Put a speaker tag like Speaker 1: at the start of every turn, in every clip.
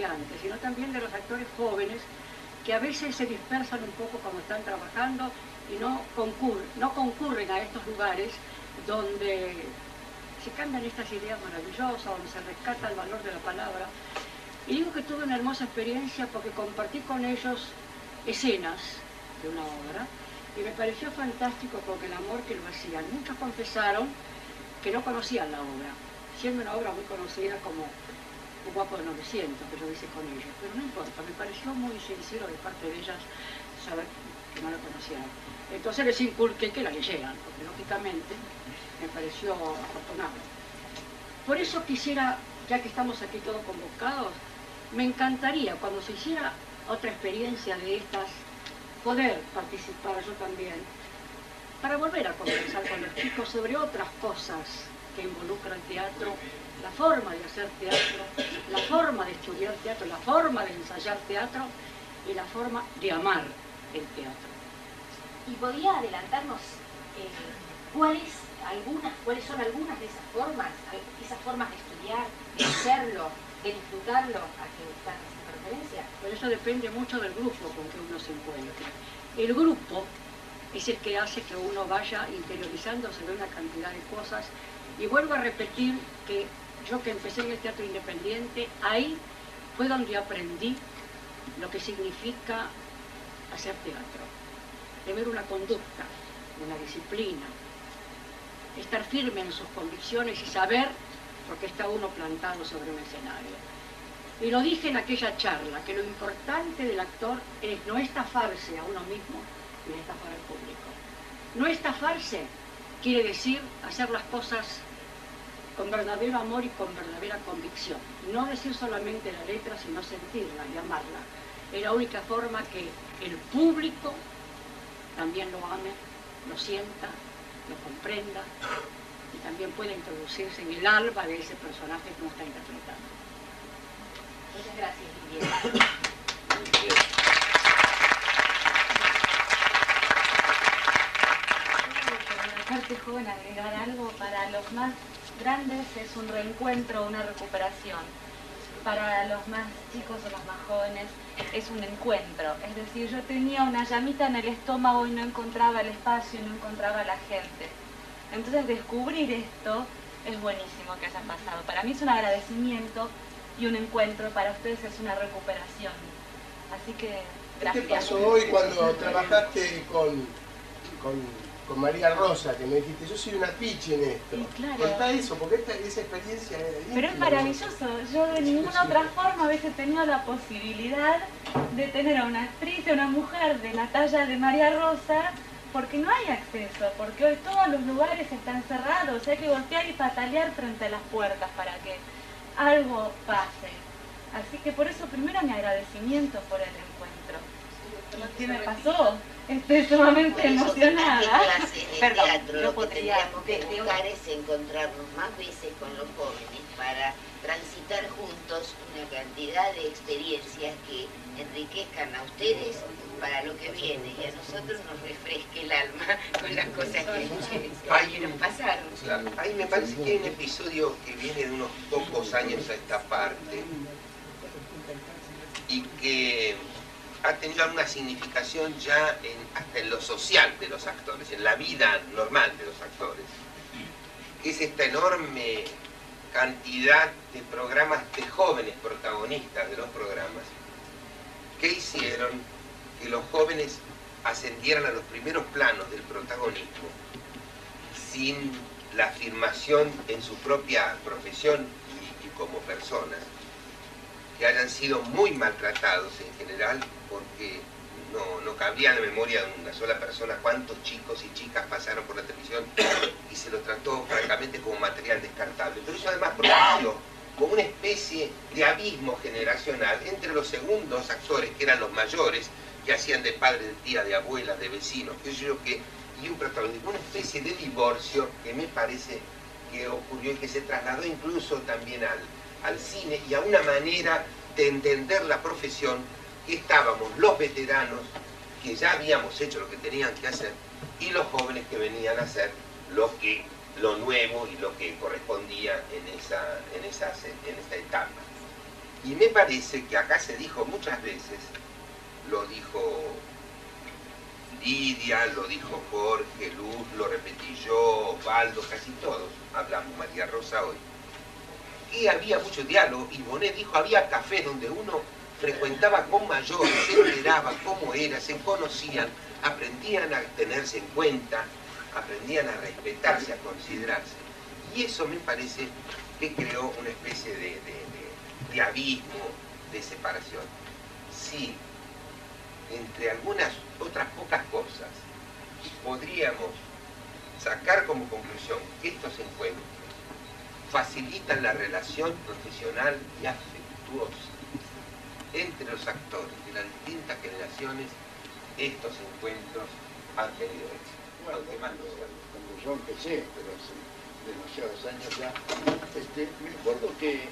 Speaker 1: principiantes, sino también de los actores jóvenes que a veces se dispersan un poco cuando están trabajando y no concurren a estos lugares donde se cambian estas ideas maravillosas, donde se rescata el valor de la palabra. Y digo que tuve una hermosa experiencia porque compartí con ellos escenas de una obra y me pareció fantástico porque el amor que lo hacían. Muchos confesaron que no conocían la obra, siendo una obra muy conocida como Un guapo de 900, que yo hice con ellos, pero no importa, me pareció muy sincero de parte de ellas saber que no la conocían. Entonces les inculqué que la leyeran, porque lógicamente me pareció afortunado. Por eso quisiera, ya que estamos aquí todos convocados, me encantaría cuando se hiciera otra experiencia de estas, poder participar yo también, para volver a conversar con los chicos sobre otras cosas que involucran teatro, la forma de hacer teatro, la forma de estudiar teatro, la forma de ensayar teatro y la forma de amar el teatro.
Speaker 2: ¿Y podría adelantarnos cuáles son algunas de esas formas de estudiar, de hacerlo, de disfrutarlo, a que están haciendo referencia?
Speaker 1: Pero eso depende mucho del grupo con que uno se encuentre. El grupo es el que hace que uno vaya interiorizándose de una cantidad de cosas. Y vuelvo a repetir que yo que empecé en el teatro independiente, ahí fue donde aprendí lo que significa hacer teatro. De ver una conducta, una disciplina, estar firme en sus convicciones y saber por qué está uno plantado sobre un escenario. Y lo dije en aquella charla, que lo importante del actor es no estafarse a uno mismo ni estafar al público. No estafarse quiere decir hacer las cosas con verdadero amor y con verdadera convicción. No decir solamente la letra, sino sentirla y amarla. Es la única forma que el público también lo ame, lo sienta, lo comprenda y también pueda introducirse en el alma de ese personaje que uno está interpretando.
Speaker 2: Muchas gracias, Lidia.
Speaker 3: La parte joven, agregar algo, para los más grandes es un reencuentro, una recuperación. Para los más chicos o los más jóvenes es un encuentro. Es decir, yo tenía una llamita en el estómago y no encontraba el espacio, no encontraba la gente. Entonces descubrir esto es buenísimo que haya pasado. Para mí es un agradecimiento y un encuentro, para ustedes es una recuperación. Así que gracias.
Speaker 4: ¿Qué pasó hoy cuando trabajaste con María Rosa, que me dijiste, yo soy una pichi en esto?
Speaker 3: Sí, claro.
Speaker 4: Contá eso, porque esa experiencia era íntima.
Speaker 3: Pero es maravilloso. Yo de ninguna otra forma hubiese tenido la posibilidad de tener a una actriz, a una mujer de la talla de María Rosa, porque no hay acceso, porque hoy todos los lugares están cerrados, hay que golpear y patalear frente a las puertas para que algo pase. Así que por eso primero mi agradecimiento por el encuentro. ¿Y qué me pasó? Estoy sumamente emocionada.
Speaker 5: Perdón, teatro, lo que tendríamos que buscar es encontrarnos más veces con los jóvenes para transitar juntos una cantidad de experiencias que enriquezcan a ustedes para lo que viene y a nosotros nos refresque el alma con las cosas que nos pasaron.
Speaker 6: Claro. Ahí me parece que hay un episodio que viene de unos pocos años a esta parte y que ha tenido alguna significación ya hasta en lo social de los actores, en la vida normal de los actores, que es esta enorme cantidad de programas de jóvenes protagonistas de los programas que hicieron que los jóvenes ascendieran a los primeros planos del protagonismo sin la afirmación en su propia profesión y como personas, que hayan sido muy maltratados en general, porque no cabría en la memoria de una sola persona cuántos chicos y chicas pasaron por la televisión y se los trató francamente como material descartable. Pero eso además produjo como una especie de abismo generacional entre los segundos actores, que eran los mayores, que hacían de padre, de tía, de abuela, de vecinos, y un protagonista, una especie de divorcio que me parece que ocurrió y que se trasladó incluso también al cine y a una manera de entender la profesión, que estábamos los veteranos, que ya habíamos hecho lo que tenían que hacer, y los jóvenes que venían a hacer lo nuevo y lo que correspondía en esta etapa. Y me parece que acá se dijo muchas veces, lo dijo Lidia, lo dijo Jorge, Luz, lo repetí yo, Osvaldo, casi todos hablamos, María Rosa hoy, y había mucho diálogo, y Bonet dijo, había cafés donde uno frecuentaba con mayores, se enteraba cómo era, se conocían, aprendían a tenerse en cuenta, aprendían a respetarse, a considerarse. Y eso me parece que creó una especie de abismo, de separación. Sí, entre algunas otras pocas cosas, podríamos sacar como conclusión que estos encuentros facilitan la relación profesional y afectuosa entre los actores de las distintas generaciones. Estos encuentros han tenido éxito.
Speaker 7: Bueno, cuando yo empecé, pero hace demasiados años ya, me acuerdo que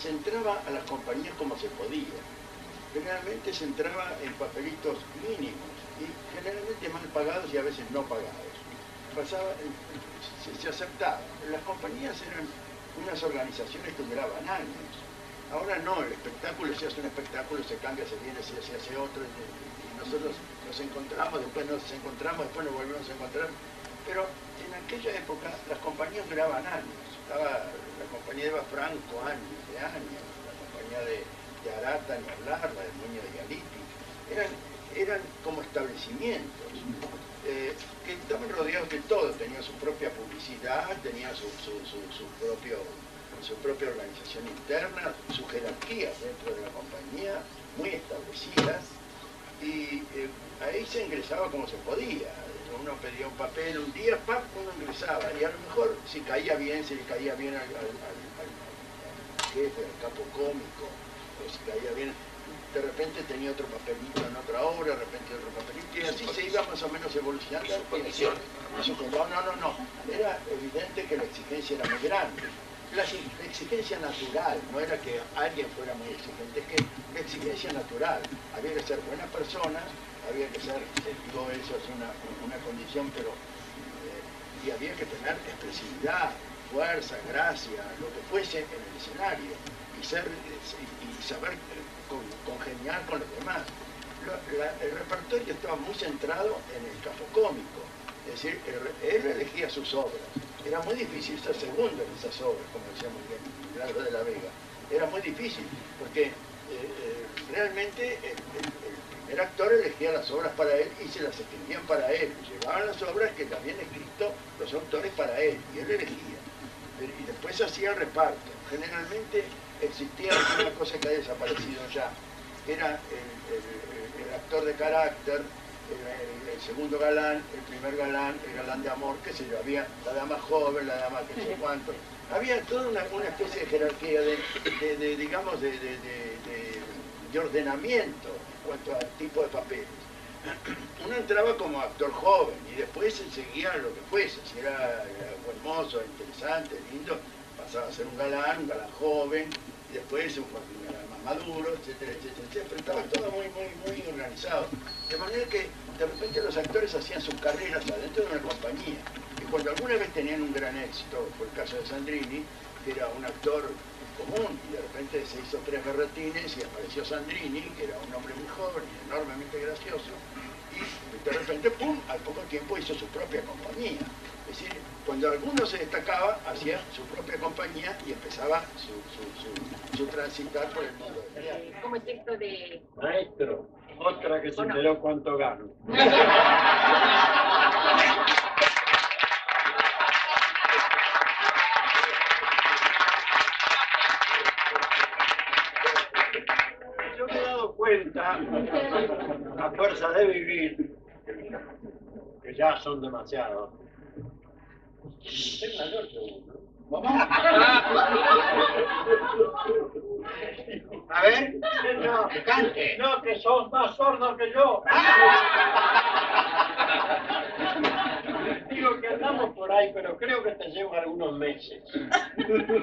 Speaker 7: se entraba a las compañías como se podía. Generalmente se entraba en papelitos mínimos y generalmente mal pagados y a veces no pagados. Se aceptaba. Las compañías eran unas organizaciones que duraban años. Ahora no, el espectáculo, se hace un espectáculo, se cambia, se viene, se hace otro, y nosotros nos encontramos, después nos encontramos, después nos volvemos a encontrar. Pero en aquella época las compañías duraban años. Estaba la compañía de Eva Franco, años, la compañía de Arata, ni hablar, la del Niño de Galiti. Eran como establecimientos que estaban rodeados de todo, tenían su propia publicidad, tenían su propia organización interna, sus jerarquías dentro de la compañía, muy establecidas, y ahí se ingresaba como se podía. Uno pedía un papel un día, uno ingresaba, y a lo mejor si caía bien, se le caía bien al jefe, al capo cómico, o si caía bien, de repente tenía otro papelito en otra obra, de repente otro papelito, y así se iba más o menos evolucionando.
Speaker 6: Y su condición.
Speaker 7: No, era evidente que la exigencia era muy grande. La exigencia natural, no era que alguien fuera muy exigente, es que la exigencia natural, había que ser buena persona, había que ser, todo eso es una condición, pero y había que tener expresividad, fuerza, gracia, lo que fuese en el escenario, y saber congeniar con los demás. El repertorio estaba muy centrado en el capo cómico, es decir, él elegía sus obras. Era muy difícil ser segundo en esas obras, como decía muy bien Milagro de la Vega. Era muy difícil, porque realmente el primer actor elegía las obras para él y se las escribían para él. Llevaban las obras que habían escrito los autores para él, y él elegía. Y después hacía el reparto. Generalmente existía una cosa que ha desaparecido ya. Era el actor de carácter, el segundo galán, el primer galán, el galán de amor, qué sé yo, había la dama joven, la dama que sé cuánto. Había toda una especie de jerarquía digamos, de ordenamiento en cuanto al tipo de papeles. Uno entraba como actor joven y después se seguía lo que fuese. Si era buen mozo, interesante, lindo, pasaba a ser un galán joven, y después un galán más maduro, etcétera, etcétera, etcétera. Pero estaba todo muy organizado. De manera que de repente los actores hacían sus carreras adentro de una compañía. Y cuando alguna vez tenían un gran éxito, fue el caso de Sandrini, que era un actor común, y de repente se hizo 3 berretines y apareció Sandrini, que era un hombre muy joven y enormemente gracioso, y de repente, ¡pum!, al poco tiempo hizo su propia compañía. Es decir, cuando alguno se destacaba, hacía su propia compañía y empezaba su transitar por el mundo del teatro.
Speaker 2: Como el texto de...
Speaker 8: Maestro, otra que se enteró cuánto gano. Yo me he dado cuenta, a fuerza de vivir, que ya son demasiados. Es mayor que uno.
Speaker 9: A ver,
Speaker 8: No,
Speaker 9: cante.
Speaker 8: no, que sos más sordo que yo. Digo que andamos por ahí, pero creo que te llevo algunos meses.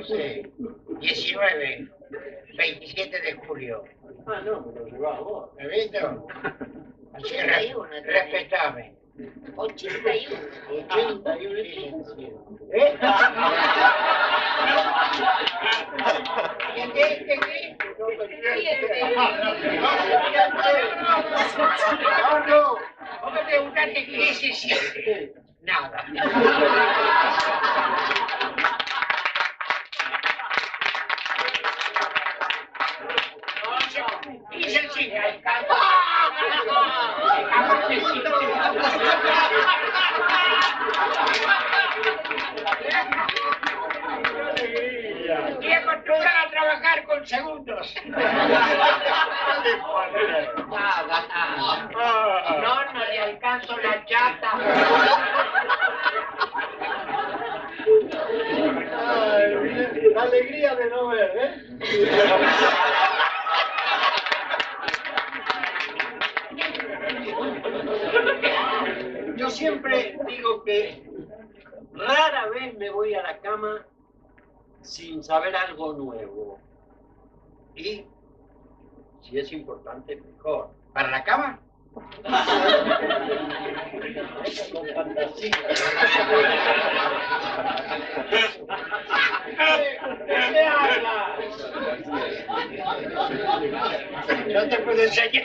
Speaker 9: Sí. 19, 27 de julio.
Speaker 8: Ah, no, me lo llevaba vos.
Speaker 9: ¿Me visto? Así que
Speaker 5: 81,
Speaker 9: respetame.
Speaker 5: 81.
Speaker 8: 81.
Speaker 9: ¿Qué?
Speaker 8: No.
Speaker 9: Vos me preguntaste qué se siente. Nada. Hice el cine. Estoy acostumbrado a trabajar con segundos. Nada. No le alcanzo la chata.
Speaker 8: Ay, la alegría de no ver, Yo siempre digo que rara vez me voy a la cama sin saber algo nuevo. Y si es importante, mejor.
Speaker 9: ¿Para la cama?
Speaker 8: Con fantasía. ¿Qué habla?
Speaker 9: No te puedo enseñar.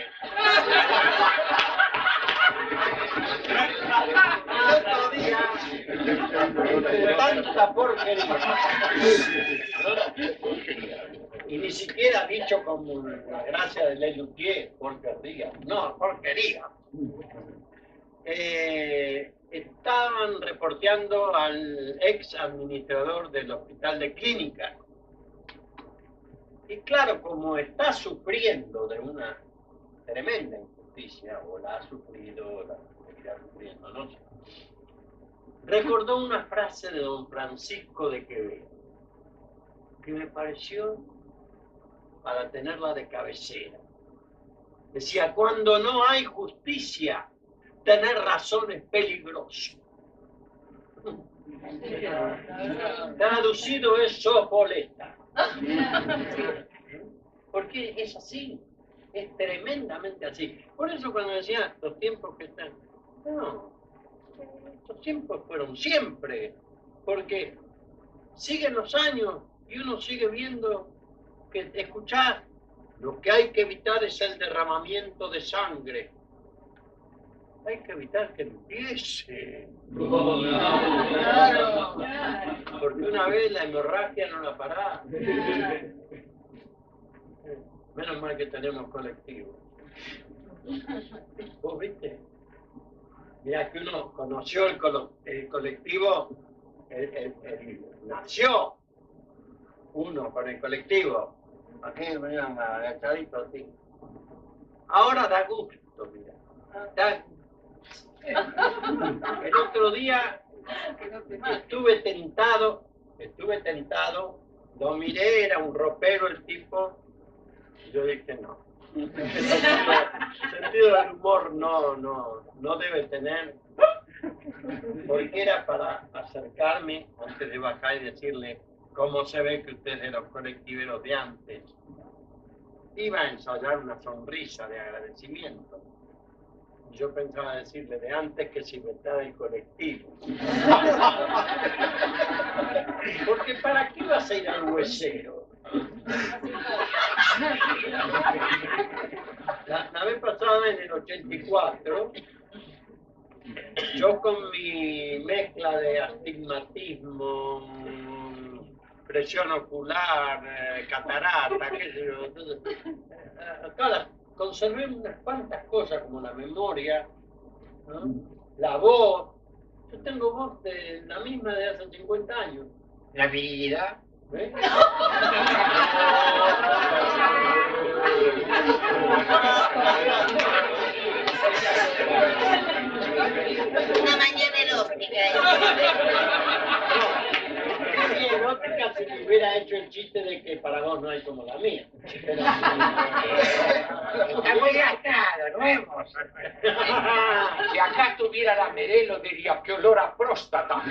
Speaker 8: Otro día, tanta porquería. Y ni siquiera dicho como la gracia de Lelutier, porquería. No, porquería. Estaban reporteando al ex administrador del hospital de clínica. Y claro, como está sufriendo de una tremenda injusticia, o la ha sufrido, o la seguirá sufriendo, no sé, recordó una frase de don Francisco de Quevedo, que me pareció para tenerla de cabecera. Decía, cuando no hay justicia, tener razón es peligroso. Traducido es sopoleta. Porque es así, es tremendamente así. Por eso cuando decía los tiempos que están, no, estos tiempos fueron siempre, porque siguen los años y uno sigue viendo que escuchar, lo que hay que evitar es el derramamiento de sangre. Hay que evitar que empiece. Claro. Porque una vez la hemorragia no la pará. Menos mal que tenemos colectivo. ¿Vos viste? Mirá que uno conoció el colectivo, nació uno con el colectivo. Aquí venían agachaditos así. Ahora da gusto, mira. El otro día estuve tentado, lo miré, era un ropero el tipo, y yo dije no. Sentido del humor no debe tener, porque era para acercarme antes de bajar y decirle cómo se ve que usted es de los colectiveros de antes. Iba a ensayar una sonrisa de agradecimiento. Yo pensaba decirle de antes que se inventara el colectivo. Porque ¿para qué ibas a ir al huesero? La vez pasada, en el 84, yo con mi mezcla de astigmatismo, presión ocular, catarata, qué sé yo, entonces, conservé unas cuantas cosas como la memoria, ¿no? La voz. Yo tengo voz de la misma de hace 50 años.
Speaker 9: La virilidad.
Speaker 8: ¿Ves?
Speaker 5: Una mañana erótica.
Speaker 8: Sería erótica si te hubiera hecho el chiste de que para vos no hay como la mía. Pero...
Speaker 9: Está muy gastado, no vemos. Si acá tuviera la Merelo diría que olor a próstata.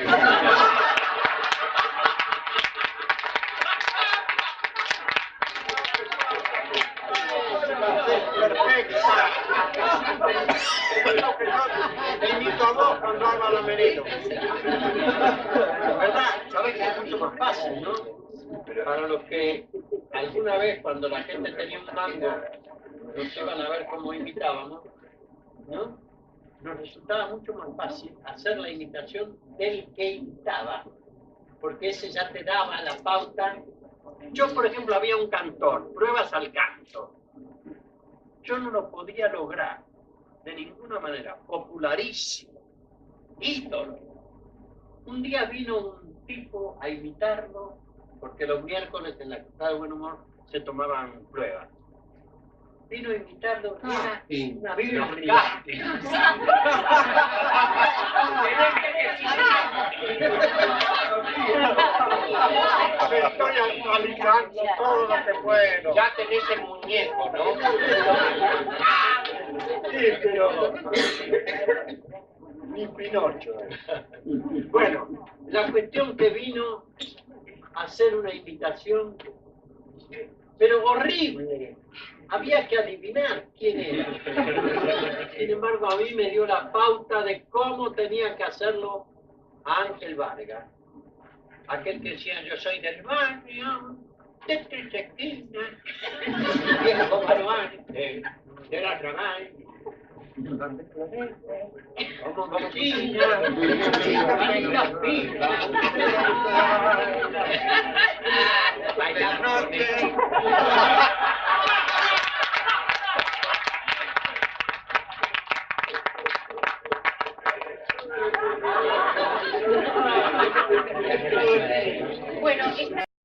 Speaker 8: perfecta. Te invito a vos cuando haga la merenda. ¿Verdad? Sabés que es mucho más fácil, ¿no? Para los que alguna vez cuando la gente tenía un mango, nos iban a ver cómo imitábamos, ¿no? Nos resultaba mucho más fácil hacer la imitación del que imitaba, porque ese ya te daba la pauta. Yo, por ejemplo, había un cantor, pruebas al canto. Yo no lo podía lograr de ninguna manera, popularísimo, ídolo. Un día vino un tipo a imitarlo, porque los miércoles en la Casa de Buen Humor se tomaban pruebas. Vino a imitarlo, era una biblia. Me estoy actualizando todo lo que puedo.
Speaker 9: Ya tenés el muñeco, ¿no?
Speaker 8: Sí, pero ni Pinocho. Bueno, la cuestión que vino a hacer una invitación, pero horrible. Había que adivinar quién era. Sin embargo, a mí me dio la pauta de cómo tenía que hacerlo a Ángel Vargas. Aquel que decía, yo soy del barrio, de tres esquinas, viejo baluarte, de la ramal, como cochina, las pilas, bailar norte.